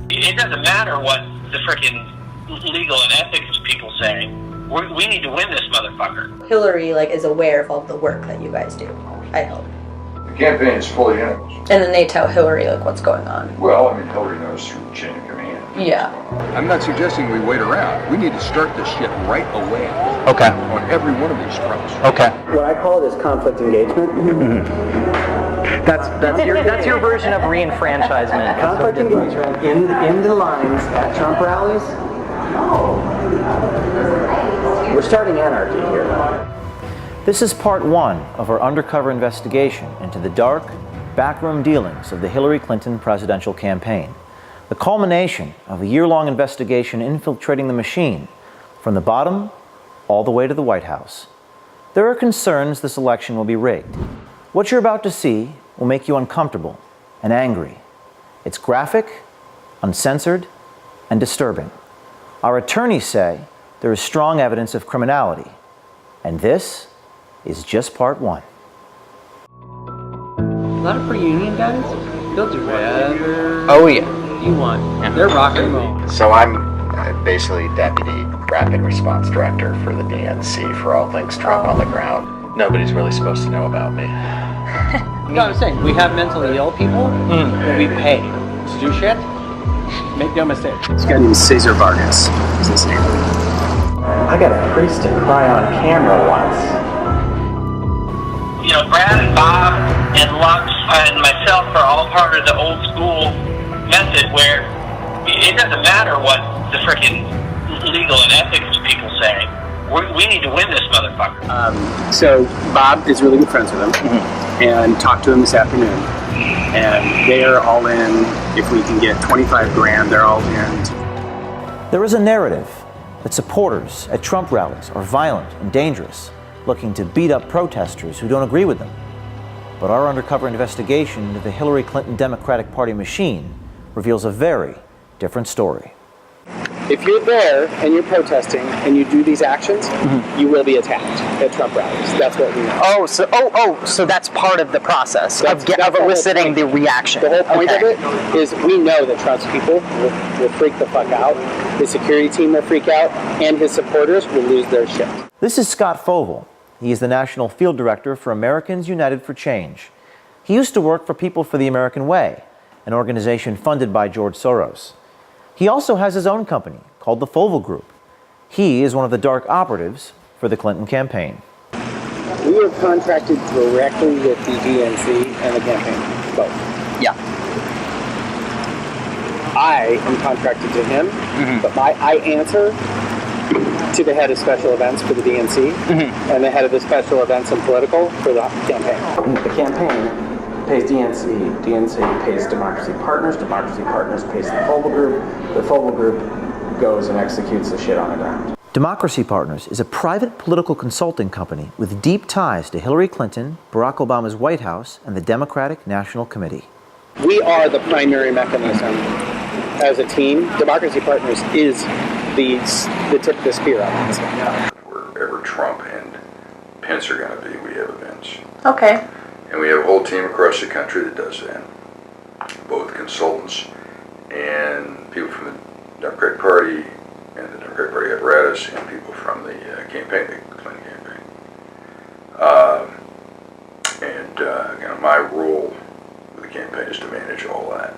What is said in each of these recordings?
It doesn't matter what the frickin' legal and ethics people say. We need to win this motherfucker. Hillary is aware of all the work that you guys do, I hope. The campaign is fully in it. And then they tell Hillary what's going on. Well, I mean, Hillary knows through the chain of command. Yeah. I'm not suggesting we wait around. We need to start this shit right away. Okay. On every one of these fronts. Okay. What I call it is conflict engagement. That's your version of re-enfranchisement. Conflict engagement in the lines at Trump rallies. We're starting anarchy here. This is part one of our undercover investigation into the dark, backroom dealings of the Hillary Clinton presidential campaign. The culmination of a year-long investigation infiltrating the machine from the bottom all the way to the White House. There are concerns this election will be rigged. What you're about to see will make you uncomfortable and angry. It's graphic, uncensored, and disturbing. Our attorneys say there is strong evidence of criminality, and this is just part one. A lot of pre-union guys, they'll do whatever you want. Yeah. They're rock and roll. So I'm basically Deputy Rapid Response Director for the DNC for all things Trump on the ground. Nobody's really supposed to know about me. You know what I'm saying? We have mentally ill people that we pay to do shit. Make no mistake. This guy named Cesar Vargas is his name. I got a priest to cry on camera once. You know, Brad and Bob and Lux and myself are all part of the old school method where it doesn't matter what the frickin' legal and ethics people say. We need to win this motherfucker. So Bob is really good friends with him, and talked to him this afternoon, and they are all in. If we can get 25 grand, they're all in. There is a narrative that supporters at Trump rallies are violent and dangerous, looking to beat up protesters who don't agree with them. But our undercover investigation into the Hillary Clinton Democratic Party machine reveals a very different story. If you're there and you're protesting and you do these actions, you will be attacked at Trump rallies. That's what we know. So that's part of the process of eliciting the reaction. The whole point of it is we know that Trump's people will freak the fuck out. His security team will freak out, and his supporters will lose their shit. This is Scott Fogle. He is the National Field Director for Americans United for Change. He used to work for People for the American Way, an organization funded by George Soros. He also has his own company called the Fogle Group. He is one of the dark operatives for the Clinton campaign. We are contracted directly with the DNC and the campaign, both. Yeah. I am contracted to him, but I answer to the head of special events for the DNC and the head of the special events and political for the campaign. The campaign pays DNC, DNC pays Democracy Partners pays the Fogle Group goes and executes the shit on the ground. Democracy Partners is a private political consulting company with deep ties to Hillary Clinton, Barack Obama's White House, and the Democratic National Committee. We are the primary mechanism as a team. Democracy Partners is the tip of the spear on this. Wherever Trump and Pence are going to be, we have events. Okay. And we have a whole team across the country that does that. Both consultants and people from the Democratic Party and the Democratic Party apparatus and people from the campaign, the Clinton campaign. My role with the campaign is to manage all that.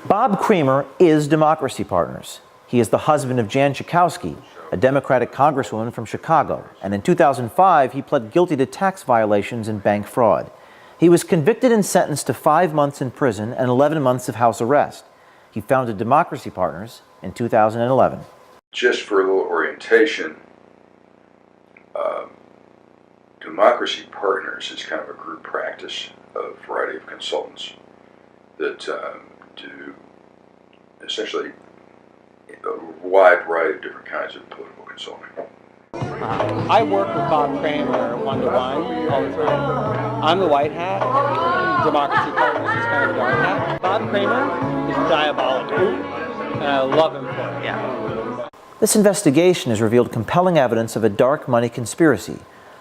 Bob Creamer is Democracy Partners. He is the husband of Jan Schakowsky, a Democratic congresswoman from Chicago, and in 2005 he pled guilty to tax violations and bank fraud. He was convicted and sentenced to 5 months in prison and 11 months of house arrest. He founded Democracy Partners in 2011. Just for a little orientation, Democracy Partners is kind of a group practice of a variety of consultants that do essentially a wide variety of different kinds of political consulting. I work with Bob Kramer one-to-one all the time. I'm the white hat. Democracy Partners is kind of the dark hat. Bob Kramer is diabolical, and I love him for it. Yeah. This investigation has revealed compelling evidence of a dark money conspiracy,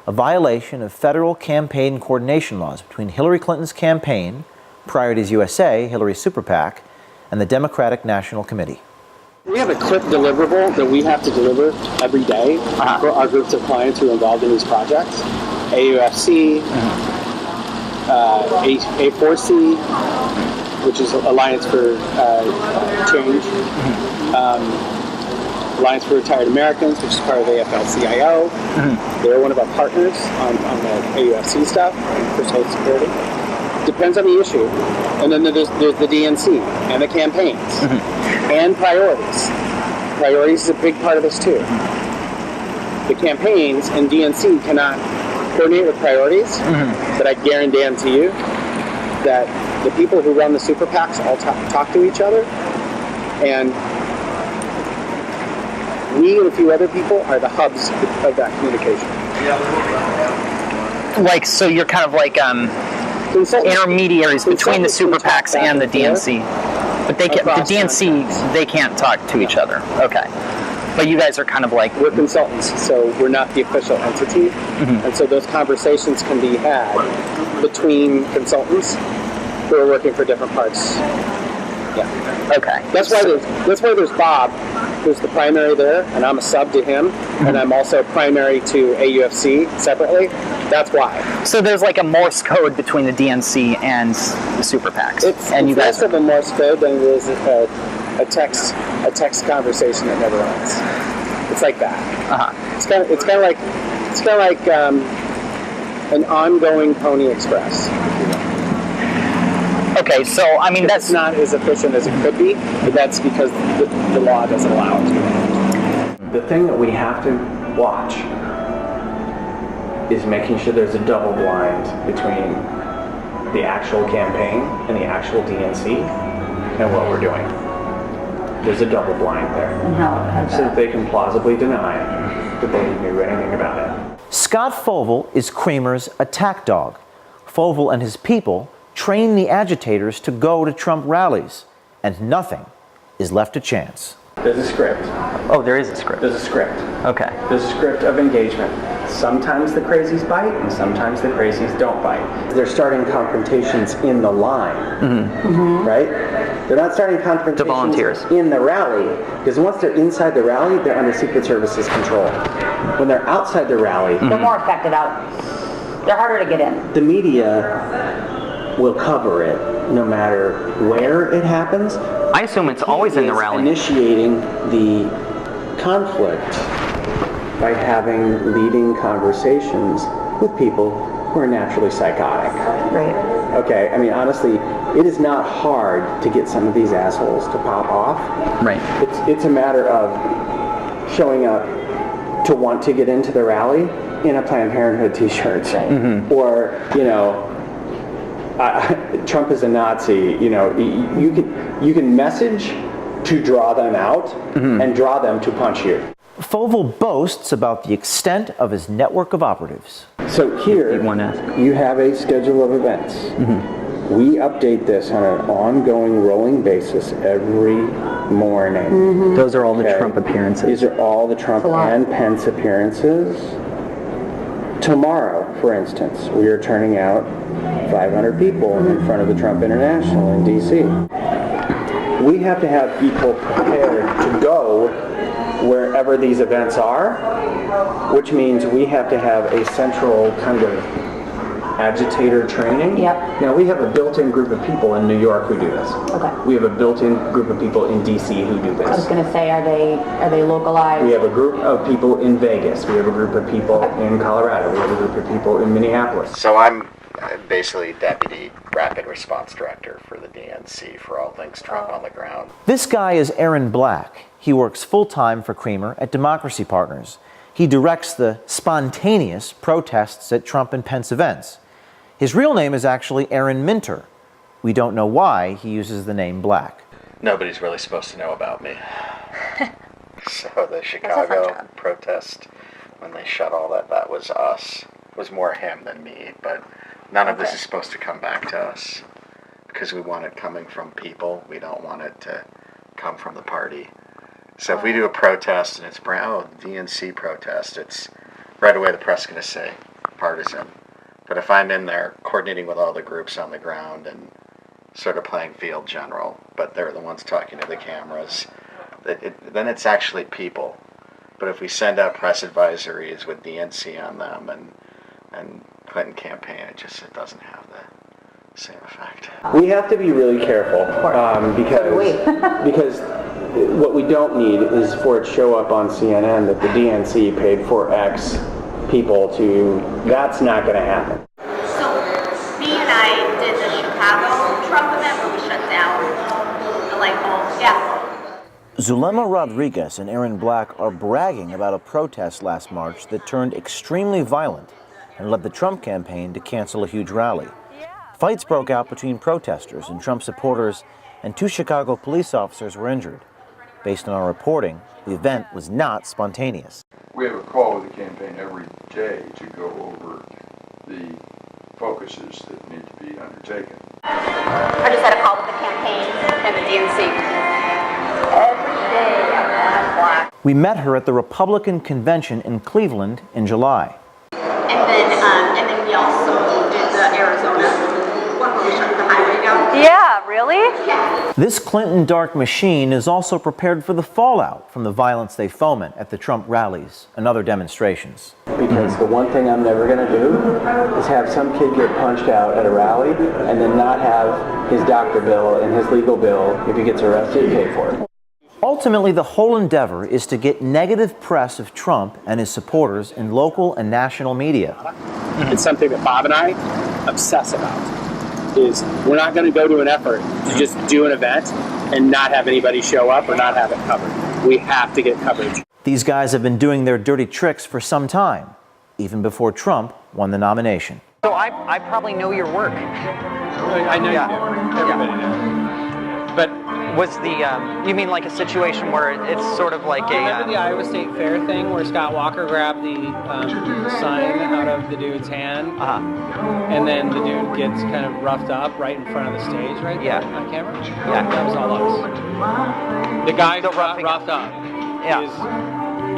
a violation of federal campaign coordination laws between Hillary Clinton's campaign, Priorities USA, Hillary's super PAC, and the Democratic National Committee. We have a quick deliverable that we have to deliver every day for our groups of clients who are involved in these projects. AUFC, A4C, which is Alliance for Change, Alliance for Retired Americans, which is part of AFL-CIO. They're one of our partners on the AUFC stuff for social security. Depends on the issue. And then there's the DNC and the campaigns and priorities. Priorities is a big part of this too. The campaigns and DNC cannot coordinate with priorities, but I guarantee you that the people who run the super PACs all talk to each other, and we and a few other people are the hubs of that communication. Like, so you're kind of like intermediaries between the super PACs and the DNC. But the DNC, they can't talk to each other. Okay. But you guys are kind of like... We're consultants, so we're not the official entity. And so those conversations can be had between consultants who are working for different parts. Yeah. Okay. That's why there's Bob, who's the primary there, and I'm a sub to him, and I'm also primary to AUFC separately. That's why. So there's like a Morse code between the DNC and the super PACs. It's less of a Morse code than it is a text conversation that never ends. It's like that. It's kind of like an ongoing Pony Express. Okay, so I mean that's not as efficient as it could be, but that's because the law doesn't allow it to be. The thing that we have to watch is making sure there's a double blind between the actual campaign and the actual DNC and what we're doing. There's a double blind there. And how so that they can plausibly deny that they knew anything about it. Scott Fovel is Kramer's attack dog. Fovel and his people train the agitators to go to Trump rallies, and nothing is left to chance. There's a script. Oh, there is a script. There's a script. Okay. There's a script of engagement. Sometimes the crazies bite, and sometimes the crazies don't bite. They're starting confrontations in the line, right? They're not starting confrontations to volunteers in the rally, because once they're inside the rally, they're under Secret Service's control. When they're outside the rally, they're more affected out. They're harder to get in. The media will cover it no matter where it happens. I assume it's always in the rally. Initiating the conflict by having leading conversations with people who are naturally psychotic. Right. Okay, I mean, honestly, it is not hard to get some of these assholes to pop off. Right. It's a matter of showing up to want to get into the rally in a Planned Parenthood t-shirt. Right. Or, you know, Trump is a Nazi. You know, you can message to draw them out and draw them to punch you. Fovel boasts about the extent of his network of operatives. So here, you have a schedule of events. We update this on an ongoing, rolling basis every morning. Those are all the Trump appearances. These are all the Trump and Pence appearances. Tomorrow, for instance, we are turning out 500 people in front of the Trump International in D.C. We have to have people prepared to go wherever these events are, which means we have to have a central kind of agitator training. Yep. Now, we have a built-in group of people in New York who do this. Okay. We have a built-in group of people in D.C. who do this. I was going to say, are they localized? We have a group of people in Vegas. We have a group of people in Colorado. We have a group of people in Minneapolis. So I'm basically Deputy Rapid Response Director for the DNC for all things Trump on the ground. This guy is Aaron Black. He works full-time for Kramer at Democracy Partners. He directs the spontaneous protests at Trump and Pence events. His real name is actually Aaron Minter. We don't know why he uses the name Black. Nobody's really supposed to know about me. So the Chicago protest, when they shut all that was us. It was more him than me, but none of this is supposed to come back to us because we want it coming from people. We don't want it to come from the party. So if we do a protest and it's DNC protest, it's right away the press is going to say partisan. But if I'm in there coordinating with all the groups on the ground and sort of playing field general, but they're the ones talking to the cameras. Then it's actually people. But if we send out press advisories with DNC on them and Clinton campaign, it doesn't have the same effect. We have to be really careful because what we don't need is for it to show up on CNN that the DNC paid for X people to. That's not going to happen. So, B and I did the Chicago Trump event where we shut down the light bulbs. Yeah. Zulema Rodriguez and Aaron Black are bragging about a protest last March that turned extremely violent and led the Trump campaign to cancel a huge rally. Fights broke out between protesters and Trump supporters, and 2 Chicago police officers were injured. Based on our reporting, the event was not spontaneous. We have a call with the campaign every day to go over the focuses that need to be undertaken. I just had a call with the campaign and the DNC. Every day at 1 o'clock. We met her at the Republican convention in Cleveland in July. And then we also did the Arizona one where we shut the highway down. Yeah, really? Yeah. This Clinton dark machine is also prepared for the fallout from the violence they foment at the Trump rallies and other demonstrations. Because the one thing I'm never going to do is have some kid get punched out at a rally and then not have his doctor bill and his legal bill, if he gets arrested, pay for it. Ultimately, the whole endeavor is to get negative press of Trump and his supporters in local and national media. It's something that Bob and I obsess about. Is we're not going to go to an effort to just do an event and not have anybody show up or not have it covered. We have to get coverage. These guys have been doing their dirty tricks for some time, even before Trump won the nomination. So I probably know your work. I know you do. Everybody knows. But Was the, you mean like a situation where it's sort of like Remember the a... Iowa State Fair thing where Scott Walker grabbed the sign out of the dude's hand, and then the dude gets kind of roughed up right in front of the stage, right there on camera? Yeah. That was all us. The guy who got roughed up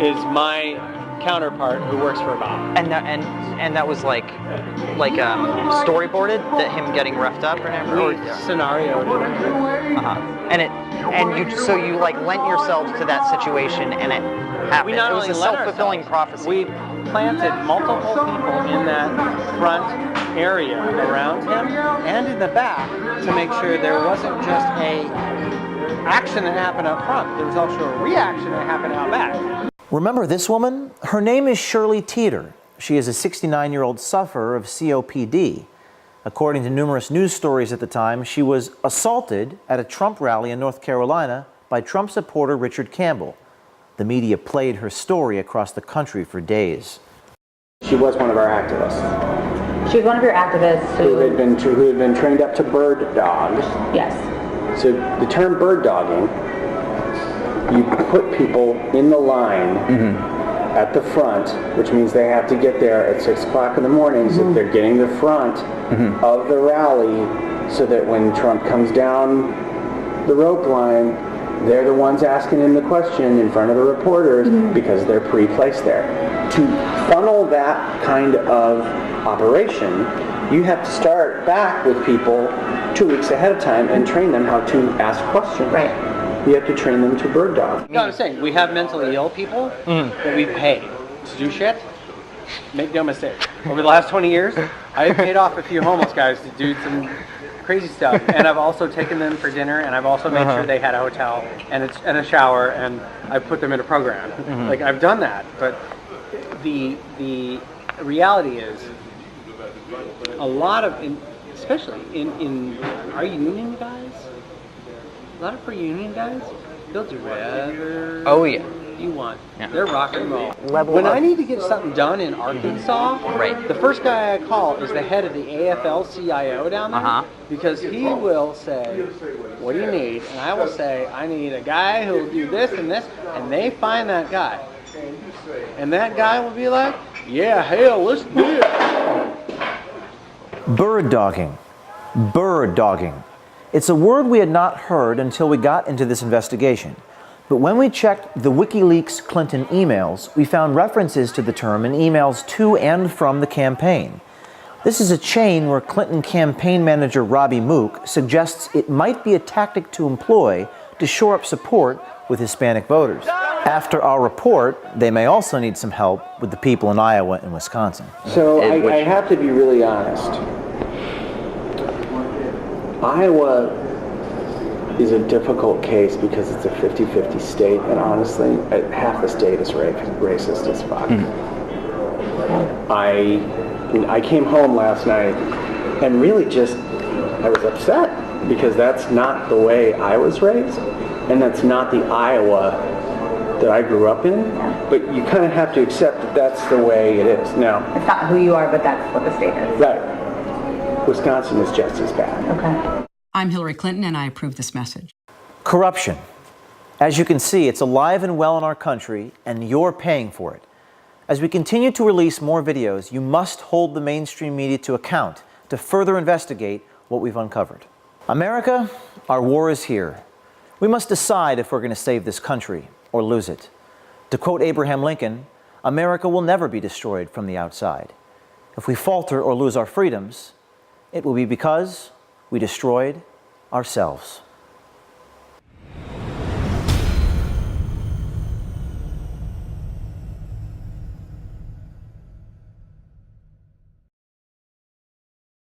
is my counterpart who works for Bob. And that was like storyboarded, that him getting roughed up, or scenarioed it. So you like lent yourselves to that situation, and it happened. We not it was only a lent self-fulfilling prophecy. We planted multiple people in that front area around him and in the back to make sure there wasn't just a action that happened up front. There was also a reaction that happened out back. Remember this woman? Her name is Shirley Teeter. She is a 69-year-old sufferer of COPD. According to numerous news stories at the time, she was assaulted at a Trump rally in North Carolina by Trump supporter Richard Campbell. The media played her story across the country for days. She was one of our activists. She was one of your activists who had been trained up to bird dogs. Yes. So the term bird dogging, you put people in the line at the front, which means they have to get there at 6 o'clock in the morning, so they're getting the front of the rally, so that when Trump comes down the rope line, they're the ones asking him the question in front of the reporters because they're pre-placed there. To funnel that kind of operation, you have to start back with people 2 weeks ahead of time and train them how to ask questions. Right. You have to train them to bird dog. No, I'm saying, we have mentally ill people that we pay to do shit. Make no mistake. Over the last 20 years, I've paid off a few homeless guys to do some crazy stuff, and I've also taken them for dinner, and I've also made sure they had a hotel and a shower, and I've put them in a program. Like, I've done that, but the reality is, a lot of, especially in our union guys, a lot of our union guys, they'll do whatever you want. Yeah. They're rock and roll. When I need to get something done in Arkansas, the first guy I call is the head of the AFL-CIO down there, because he will say, what do you need? And I will say, I need a guy who will do this and this, and they find that guy. And that guy will be like, yeah, hell, let's do it. Bird dogging. Bird dogging. It's a word we had not heard until we got into this investigation. But when we checked the WikiLeaks Clinton emails, we found references to the term in emails to and from the campaign. This is a chain where Clinton campaign manager Robbie Mook suggests it might be a tactic to employ to shore up support with Hispanic voters. After our report, they may also need some help with the people in Iowa and Wisconsin. So I have to be really honest. Iowa is a difficult case because it's a 50-50 state, and honestly, half the state is racist as fuck. I came home last night and really just, I was upset because that's not the way I was raised, and that's not the Iowa that I grew up in, but you kind of have to accept that that's the way it is. Now, it's not who you are, but that's what the state is. Right. Wisconsin is just as bad. Okay. I'm Hillary Clinton, and I approve this message. Corruption. As you can see, it's alive and well in our country, and you're paying for it. As we continue to release more videos, you must hold the mainstream media to account to further investigate what we've uncovered. America, our war is here. We must decide if we're going to save this country or lose it. To quote Abraham Lincoln, America will never be destroyed from the outside. If we falter or lose our freedoms, it will be because we destroyed ourselves.